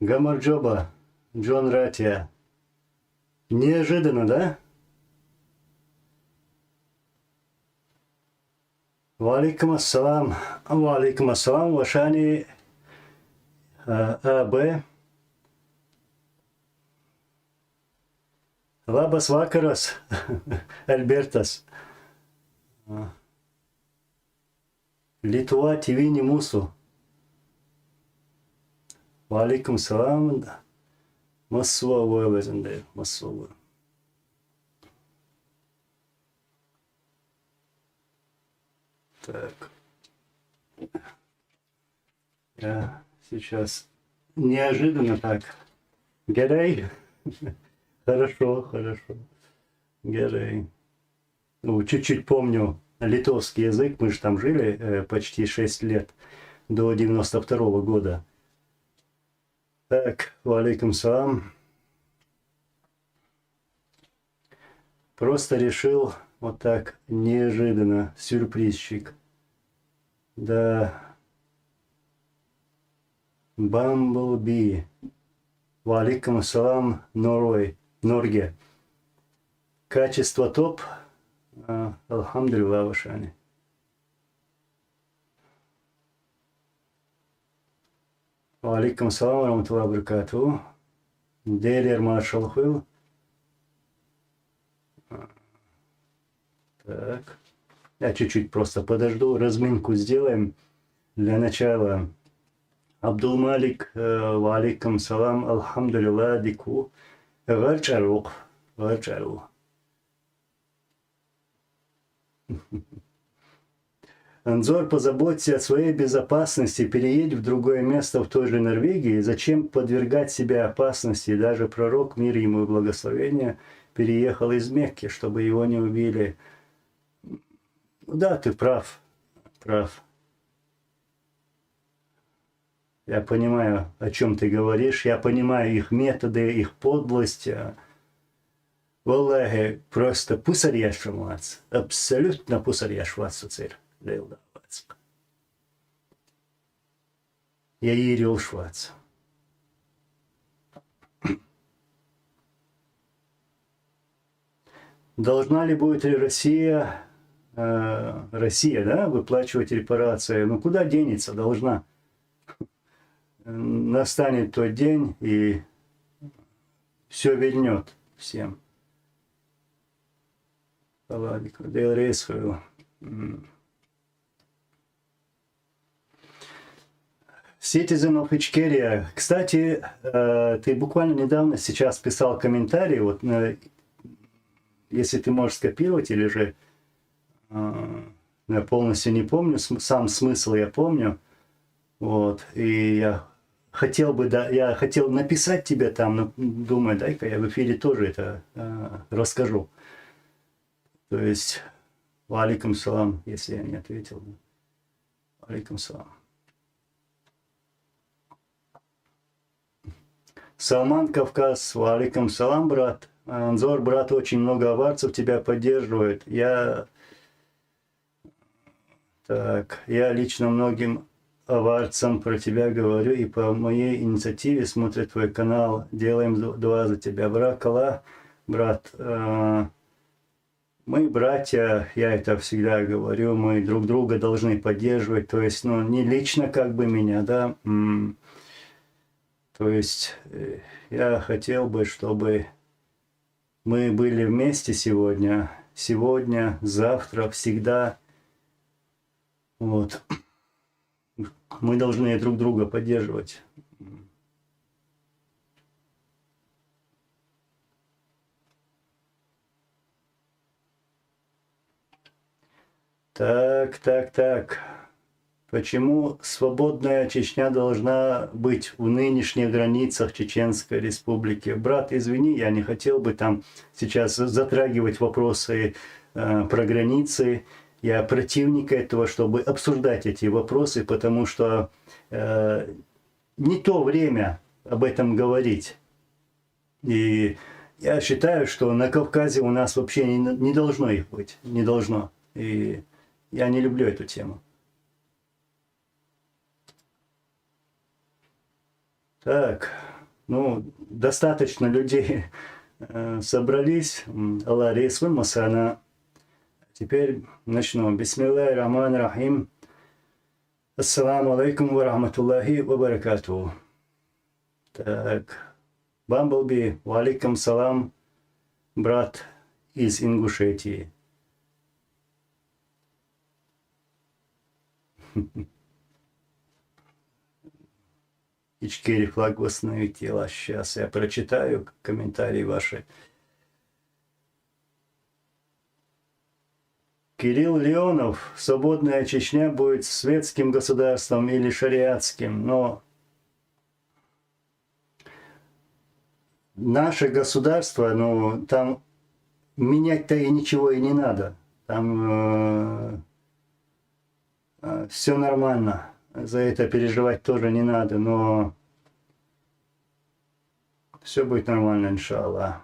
Гамарджоба, Джон Ратия. Неожиданно, да? Валикум ассалам, Вашани АБ. Лабас вакарас, Альбертас. Литва ТВ не мусу. Валикум салам. Массуа воевезенде, массуа. Так. Я сейчас неожиданно так. Герей. Хорошо, хорошо. Герей. Ну, чуть-чуть помню литовский язык. Мы же там жили почти 6 лет. До 92-го года. Так, валейкум салам. Просто решил вот так неожиданно. Сюрпризчик. Да. Бамблби. Валейкум салам, Норге. Качество топ. Алхамдулилlah, Вашани. Валейкум салам, раматуллах баракату. Делер маршал Хвил. Так. Я чуть-чуть просто подожду. Разминку сделаем. Для начала. Абдулмалик, валейкум салам, алхамдулилlah, дику. Гарчарук. Анзор, позаботься о своей безопасности, переедь в другое место в той же Норвегии. Зачем подвергать себя опасности? Даже пророк, мир ему и благословение, переехал из Мекки, чтобы его не убили. Да, ты прав. Я понимаю, о чем ты говоришь. Я понимаю их методы, их подлость. Валлахи, просто пусарьяшвац. Абсолютно пусарьяшвац уцер. Я ирил швац. Должна ли будет ли Россия, да, выплачивать репарации? Ну, куда денется? Должна. Настанет тот день, и все вильнет всем. Citizen of Ичкерия. Кстати, ты буквально недавно сейчас писал комментарий, вот, если ты можешь скопировать, или же я полностью не помню, сам смысл я помню, вот, и я хотел написать тебе там, но думаю, дай-ка я в эфире тоже это расскажу. То есть, валейкум салам, если я не ответил. Валейкум салам. Салман Кавказ, валейкум салам, брат. Анзор, брат, очень много аварцев тебя поддерживает. Я лично многим аварцам про тебя говорю, и по моей инициативе смотрят твой канал. Делаем дуа за тебя. Баракаллах, брат. Мы братья, я это всегда говорю, мы друг друга должны поддерживать, то есть, ну, не лично как бы меня, да, то есть, я хотел бы, чтобы мы были вместе сегодня, завтра, всегда, вот, мы должны друг друга поддерживать. Так. Почему свободная Чечня должна быть в нынешних границах Чеченской Республики? Брат, извини, я не хотел бы там сейчас затрагивать вопросы про границы. Я противник этого, чтобы обсуждать эти вопросы, потому что не то время об этом говорить. И я считаю, что на Кавказе у нас вообще не должно их быть. Не должно. И я не люблю эту тему. Так. Ну, достаточно людей собрались. Аллах рейсвы масана. Теперь начну. Бисмиллахи рахмани рахим. Ассаламу алейкум ва рахматуллахи ва баракатуху. Так. Бамблби, ва алейкум салам, брат из Ингушетии. Ичкери флаг восстановить тела. Сейчас я прочитаю комментарии ваши. Кирилл Леонов, свободная Чечня будет светским государством или шариатским, но наше государство, ну, там менять-то и ничего и не надо. Там все нормально. За это переживать тоже не надо, но все будет нормально, иншаллах.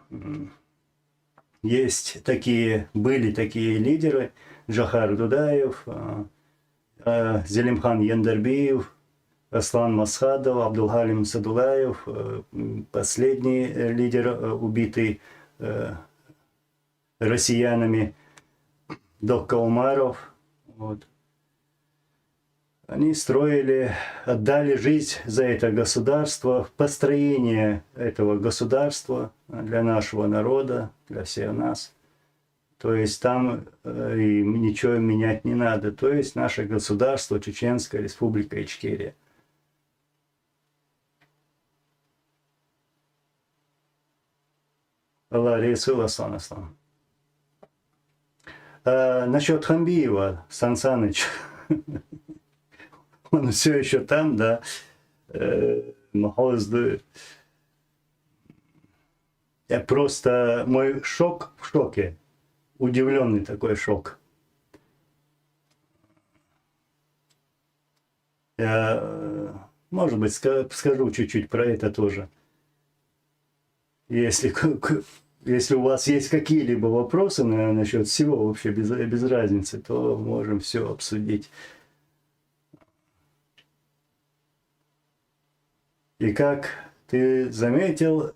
Есть такие, были такие лидеры: Джохар Дудаев, Зелимхан Яндарбиев, Аслан Масхадов, Абдулхалим Садулаев, последний лидер, убитый россиянами, Докка Умаров. Вот. Они строили, отдали жизнь за это государство, в построение этого государства для нашего народа, для всех нас. То есть там и ничего менять не надо. То есть наше государство, Чеченская Республика Ичкерия. Аллах рейсул аслан аслан. Насчет Хамбиева, Сан Саныч. Он все еще там, да. Я просто, мой шок в шоке. Удивленный такой шок. Я, может быть, скажу чуть-чуть про это тоже. Если у вас есть какие-либо вопросы насчет всего, вообще без разницы, то можем все обсудить. И как ты заметил,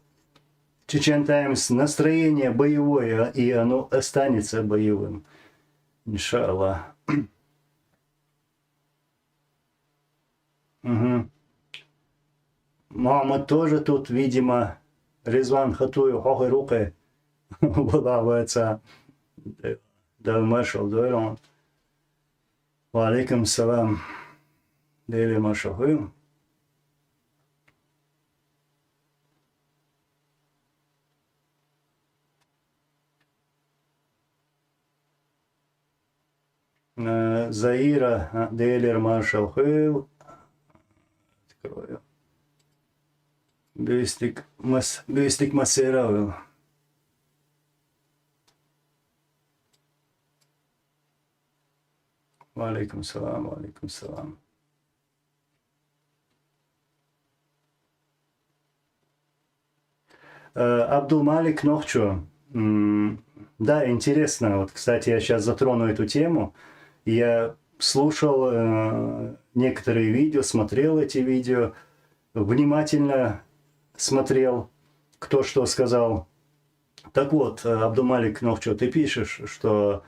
Чечен Таймс, настроение боевое, и оно останется боевым. Иншаллах. Угу. Мама тоже тут, видимо, Резван Хатую Хохи Руки вылавается. Да, маршал Дойрон. Ва алейкум салам. Дейли маршал. Заира Дейлер Маршал Хейл. Открою. Бюстик Масеравил. Валейкум салам, валейкум салам. Абдулмалик Нохчо. Да, интересно. Вот, кстати, я сейчас затрону эту тему. Я слушал некоторые видео, смотрел эти видео, внимательно смотрел, кто что сказал. Так вот, Абдулмалик Нохчо, ты пишешь, что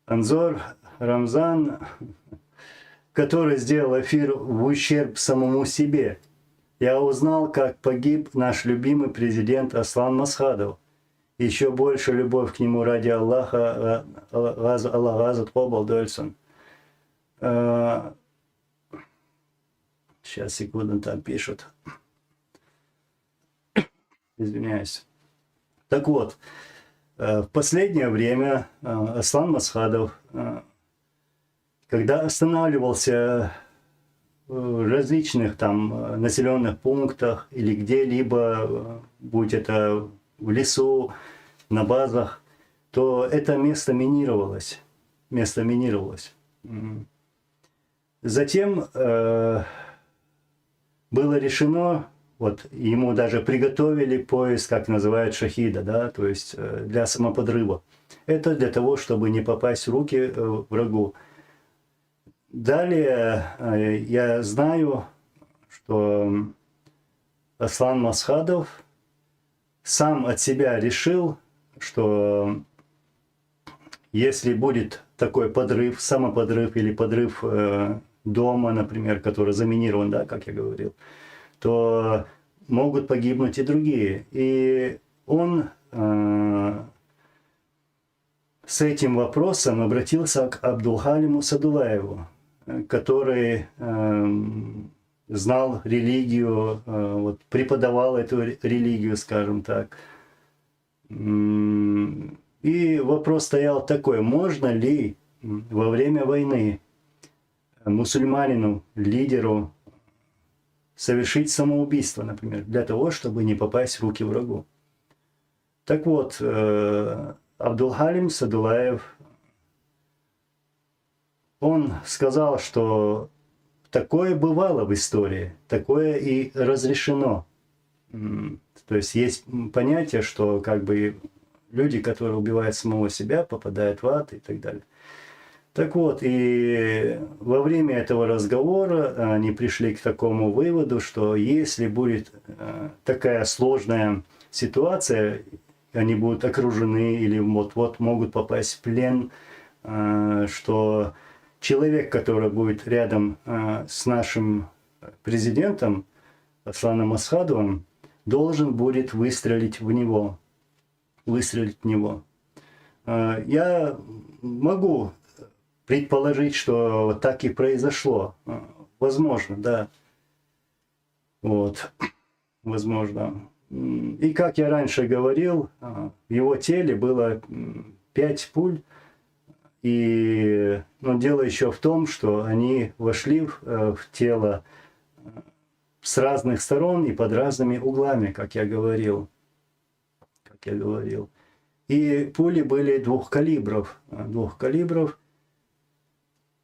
Анзор Рамзан, который сделал эфир в ущерб самому себе. Я узнал, как погиб наш любимый президент Аслан Масхадов. Еще больше любовь к нему ради Аллаха, Аллах Азат Хобал Дольсон. Сейчас, секунду, там пишут. Извиняюсь. Так вот, в последнее время Аслан Масхадов, когда останавливался в различных там населенных пунктах или где-либо, будь это в лесу, на базах, то это место минировалось. Затем было решено, вот ему даже приготовили поезд, как называют шахида, да, то есть для самоподрыва. Это для того, чтобы не попасть в руки врагу. Далее я знаю, что Аслан Масхадов сам от себя решил, что если будет такой подрыв, самоподрыв или подрыв дома, например, который заминирован, да, как я говорил, то могут погибнуть и другие. И он с этим вопросом обратился к Абдулхалиму Садулаеву, который знал религию, вот, преподавал эту религию, скажем так. И вопрос стоял такой: можно ли во время войны мусульманину, лидеру, совершить самоубийство, например, для того, чтобы не попасть в руки врагу? Так вот, Абдулхалим Садулаев, он сказал, что такое бывало в истории, такое и разрешено. То есть есть понятие, что как бы люди, которые убивают самого себя, попадают в ад и так далее. Так вот, и во время этого разговора они пришли к такому выводу, что если будет такая сложная ситуация, они будут окружены или вот-вот могут попасть в плен, что человек, который будет рядом с нашим президентом Асланом Масхадовым, должен будет выстрелить в него. Я могу предположить, что так и произошло. Возможно, да. Вот. Возможно. И как я раньше говорил, в его теле было 5 пуль. И дело еще в том, что они вошли в тело с разных сторон и под разными углами, как я говорил. И пули были двух калибров.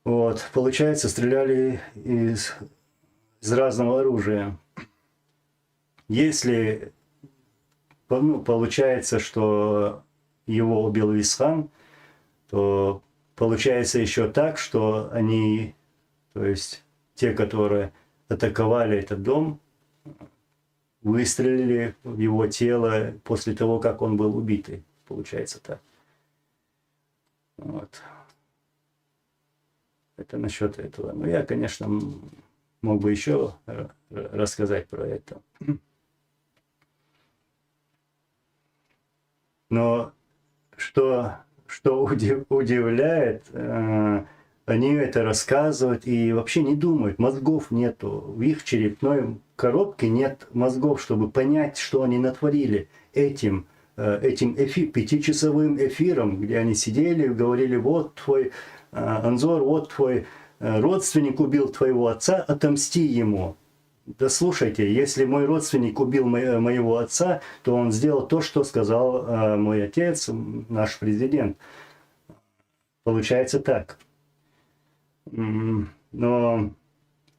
Вот, получается, стреляли из разного оружия. Если получается, что его убил Висхан, то получается еще так, что они, то есть те, которые атаковали этот дом, выстрелили в его тело после того, как он был убитый. Получается так. Вот. Это насчет этого. Но я, конечно, мог бы еще рассказать про это. Но что удивляет, они это рассказывают и вообще не думают, мозгов нету. В их черепной коробке нет мозгов, чтобы понять, что они натворили этим 5-часовым эфиром, где они сидели и говорили: вот твой Анзор, вот твой родственник убил твоего отца, отомсти ему. Да слушайте, если мой родственник убил моего отца, то он сделал то, что сказал мой отец, наш президент. Получается так. Но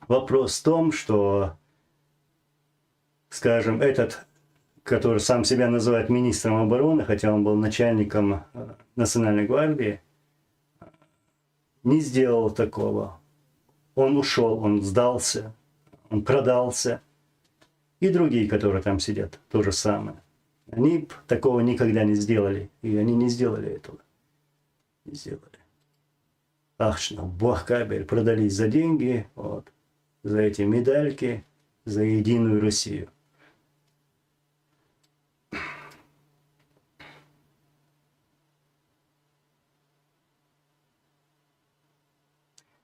вопрос в том, что, скажем, этот, который сам себя называет министром обороны, хотя он был начальником Национальной гвардии, не сделал такого. Он ушел, он сдался, он продался. И другие, которые там сидят, то же самое. Они такого никогда не сделали. И они не сделали этого. Не сделали. Ахшна, Бахкабель продались за деньги, вот, за эти медальки, за единую Россию.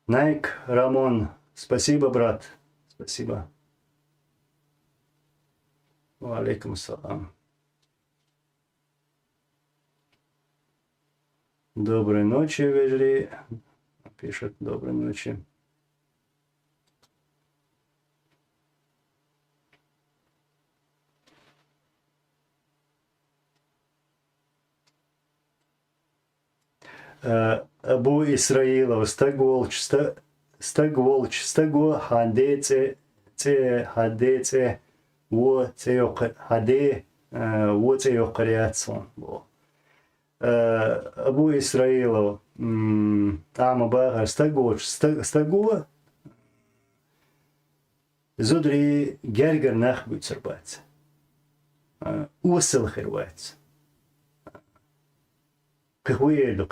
Найк Рамон, спасибо, брат, спасибо. Алейкум салам. Доброй ночи, Вежри. Пишет: доброй ночи. Абу Исраилов, стаго хандеце, во хаде, во цеёкариацон. Абу Исраилов, Ама Багар, стаго, Zudri gerger nachbützerbatz. Усыл херватz. Кхуелу,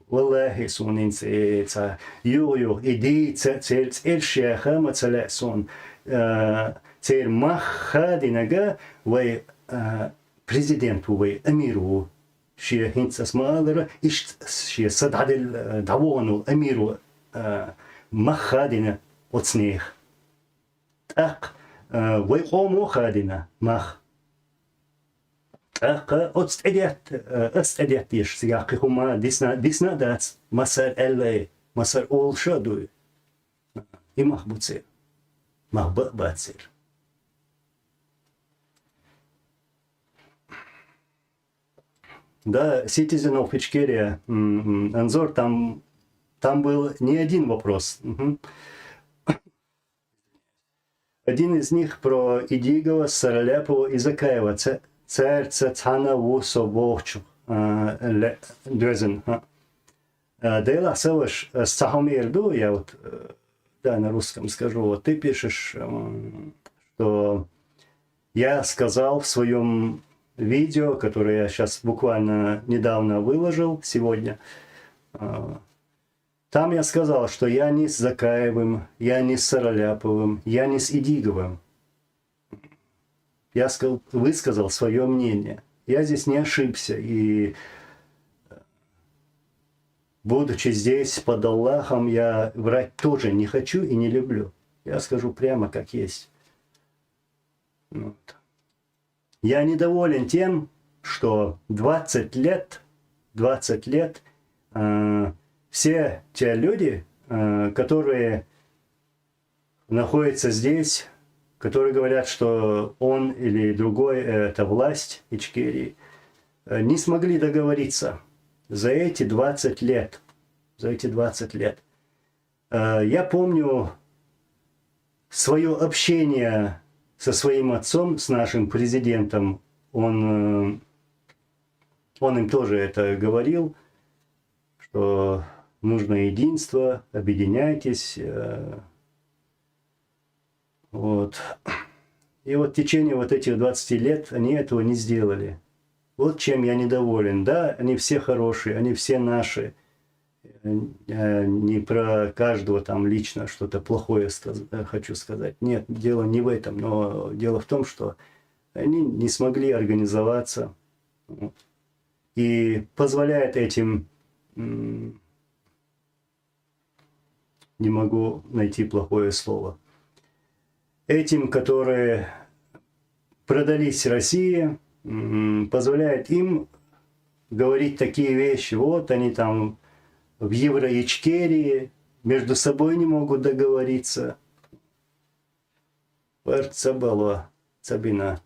والله سونين سا يو إدي تسيرت إلشيخة مثلا سون تسير مخ خادنجا وي президент وي أميرو شيء هنت اسمه إيش شيء صدع الدعوانو أميرو مخ خادنا وتصنيخ أق وي قومو خادنا مخ أستعديت يش سياقي هما ديسنا دات مسار ألي مسار أول شادوي إمخ بتصير مخ بتصير Да, Citizen of Ичкерия, Анзор, там был не один вопрос. Один из них про Идигова, Сараляпова и Закаева. Церца цана вусо вовчу дрезен. Дела саваш сахомерду, я вот да, на русском скажу, вот ты пишешь, что я сказал в своем видео, которое я сейчас буквально недавно выложил, сегодня, там я сказал, что я не с Закаевым, я не с Сараляповым, я не с Идиговым. Я высказал свое мнение. Я здесь не ошибся. И, будучи здесь под Аллахом, я врать тоже не хочу и не люблю. Я скажу прямо, как есть. Вот. Я недоволен тем, что 20 лет все те люди, которые находятся здесь, которые говорят, что он или другой – это власть Ичкерии, не смогли договориться за эти 20 лет. Я помню свое общение со своим отцом, с нашим президентом. Он им тоже это говорил, что нужно единство, объединяйтесь. Вот. И вот в течение вот этих 20 лет они этого не сделали. Вот чем я недоволен. Да, они все хорошие, они все наши. Не про каждого там лично что-то плохое хочу сказать. Нет, дело не в этом. Но дело в том, что они не смогли организоваться. И позволяет этим... Не могу найти плохое слово. Этим, которые продались России, позволяет им говорить такие вещи. Вот они там в Евро-Ичкерии между собой не могут договориться. Цабало, Цабина.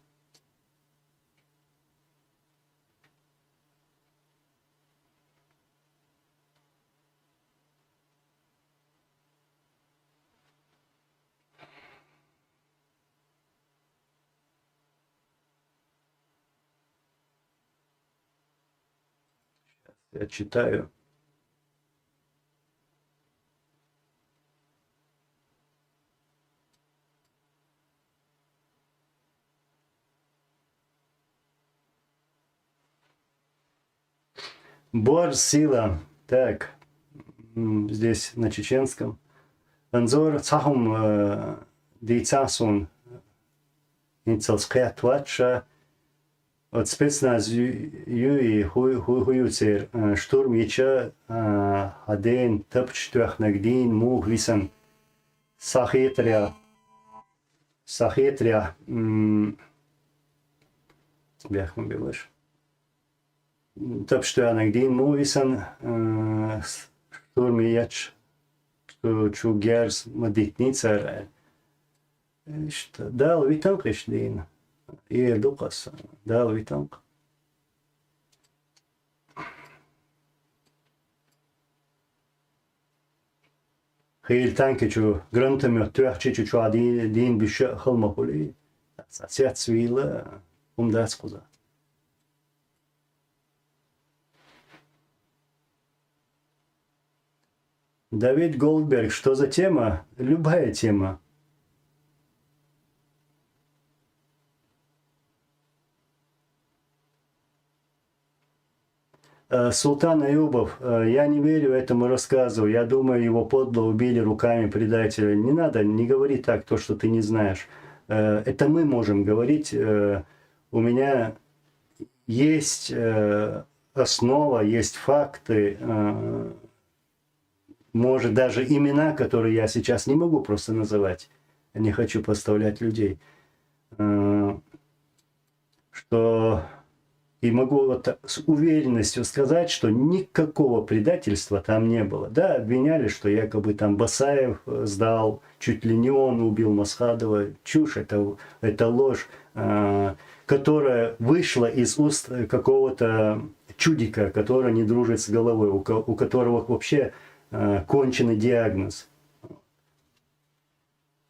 Я читаю. Бор сила. Так, здесь на чеченском. Анзор цахум дейцасун инцалская твача от спецназ юи хуюцер штурм яча аден тапчтвах нагдин мух висан сахетря бяхму билаш. Тапчтвах нагдин мух висан штурм яч чугерс мадитницер. Что дал витанк ишлин. И Лукас дал витанк. Хейл танки чу грантами тюахчи чу дин бише халмахули. Сят свила умдас куза. Давид Голдберг, что за тема? Любая тема. Султан Аюбов, я не верю этому рассказу. Я думаю, его подло убили руками предателя. Не надо, не говори так, то, что ты не знаешь. Это мы можем говорить. У меня есть основа, есть факты, может, даже имена, которые я сейчас не могу просто называть. Не хочу подставлять людей. Что... И могу вот с уверенностью сказать, что никакого предательства там не было. Да, обвиняли, что якобы там Басаев сдал, чуть ли не он убил Масхадова. Чушь, это ложь, которая вышла из уст какого-то чудика, который не дружит с головой, у которого вообще конченый диагноз.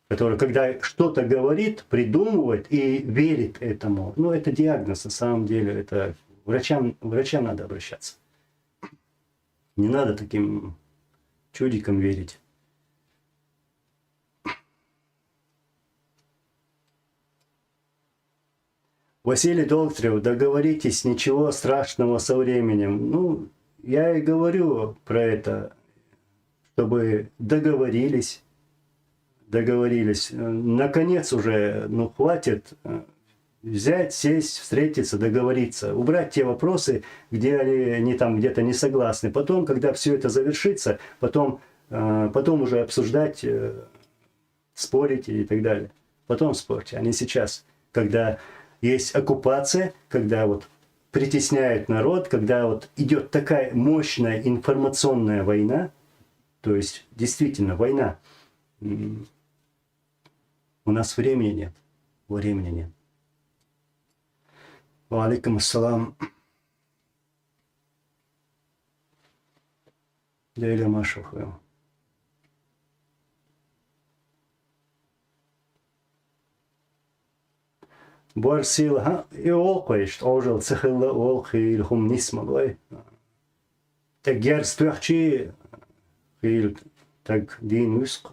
Который, когда что-то говорит, придумывает и верит этому. Ну, это диагноз, на самом деле. Это врачам надо обращаться. Не надо таким чудикам верить. Василий Докторев, договоритесь, ничего страшного со временем. Ну, я и говорю про это, чтобы договорились. Наконец уже, ну, хватит взять, сесть, встретиться, договориться, убрать те вопросы, где они там где-то не согласны. Потом, когда все это завершится, потом уже обсуждать, спорить и так далее. Потом спорьте, а не сейчас, когда есть оккупация, когда вот притесняют народ, когда вот идет такая мощная информационная война, то есть действительно война. У нас времени нет. Времени нет. Ва алейкум ассалам. Лейля Машуху. Бар сил, ха, и олқойшт, ожил цехилла олқи хум нисмалой. Так герствяхчи, хил, так дин уск.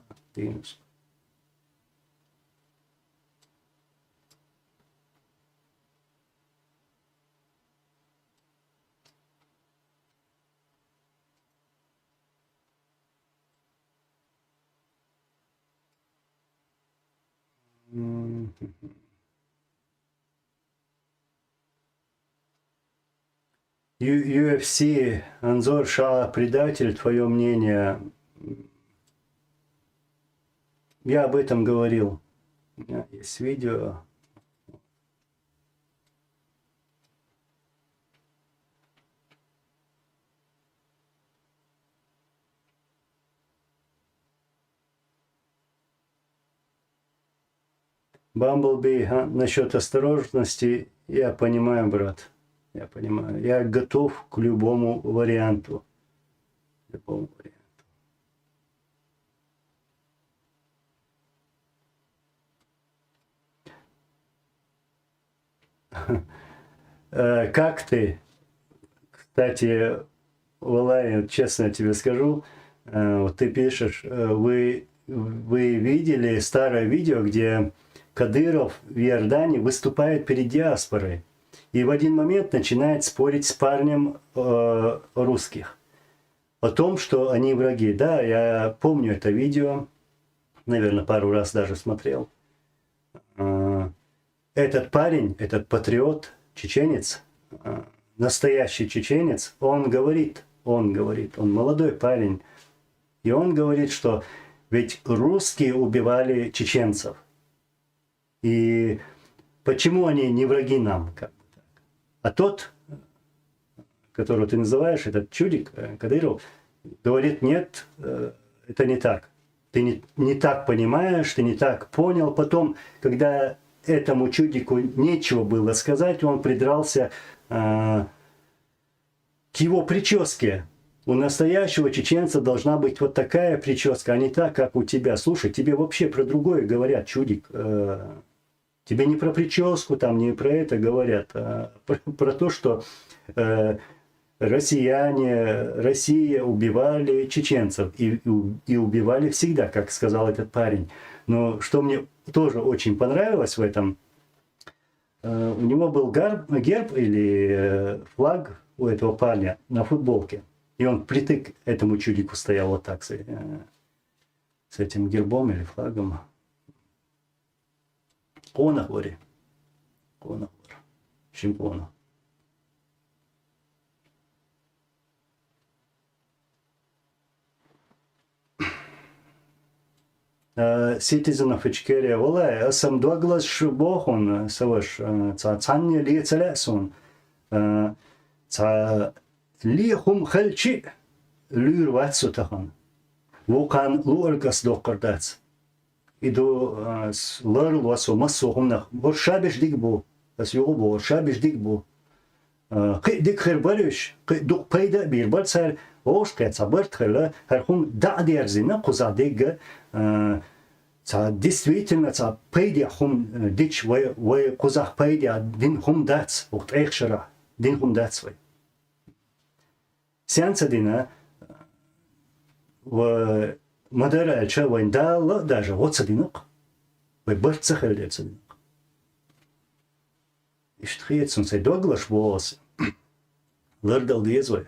UFC, Анзор Ша, предатель, твое мнение? Я об этом говорил. У меня есть видео. Бамблби, насчет осторожности, я понимаю, брат. Я понимаю. Я готов к любому варианту. Любому варианту. Как ты? Кстати, Валай, честно тебе скажу, вот ты пишешь, вы видели старое видео, где Кадыров в Иордании выступает перед диаспорой и в один момент начинает спорить с парнем русских о том, что они враги. Да, я помню это видео, наверное, пару раз даже смотрел. Этот парень, этот патриот, чеченец, настоящий чеченец, он говорит, он молодой парень, и он говорит, что ведь русские убивали чеченцев. И почему они не враги нам? Как бы так? А тот, которого ты называешь, этот чудик, Кадыров, говорит, нет, это не так. Ты не так понимаешь, ты не так понял. Потом, когда этому чудику нечего было сказать, он придрался к его прическе. У настоящего чеченца должна быть вот такая прическа, а не так, как у тебя. Слушай, тебе вообще про другое говорят, чудик. Тебе не про прическу, там не про это говорят, а про то, что Россия убивали чеченцев. И убивали всегда, как сказал этот парень. Но что мне тоже очень понравилось в этом, У него был герб или флаг у этого парня на футболке. И он притык этому чудику стоял вот так с этим гербом или флагом. Кона говори. Кона говори. Чемпиона. Citizen of Ichkeria. Вала, сам два глаз шбохон саваш. Цанни ли целесон. Ли хум хальчи люр ватсутахан. Вокан луаргас докардац. Иду ларл васо массо хумнах. Боршабиш дигбу. As його боршабиш дигбу. Дик хербариш. Дук пайда бир барцар. Ош каца бартхела. Хархум да дерзина кузадега. Действительно, пайди хум дич вай кузах пайди дин хум дац. Укт эхшара. Дин хум дац вай. Сеанса дина в мадара альча вайндала даже вот садинок. Вай барцахел дер садинок. Иштхиет сей доглаш волос. Лардал диез вай.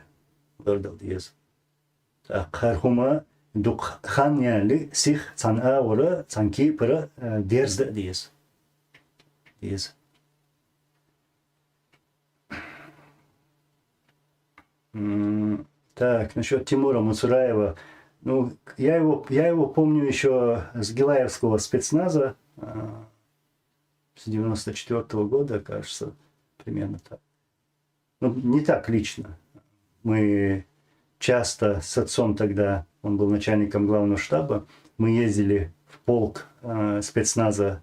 Лардал диез. Хархума дук хан яли сих цан аура цанки пара дерзда диез. Диез. Так, насчет Тимура Муцураева. Ну, я его помню еще с Гилаевского спецназа с 94-го года, кажется, примерно так. Ну, не так лично. Мы часто с отцом тогда, он был начальником главного штаба, мы ездили в полк спецназа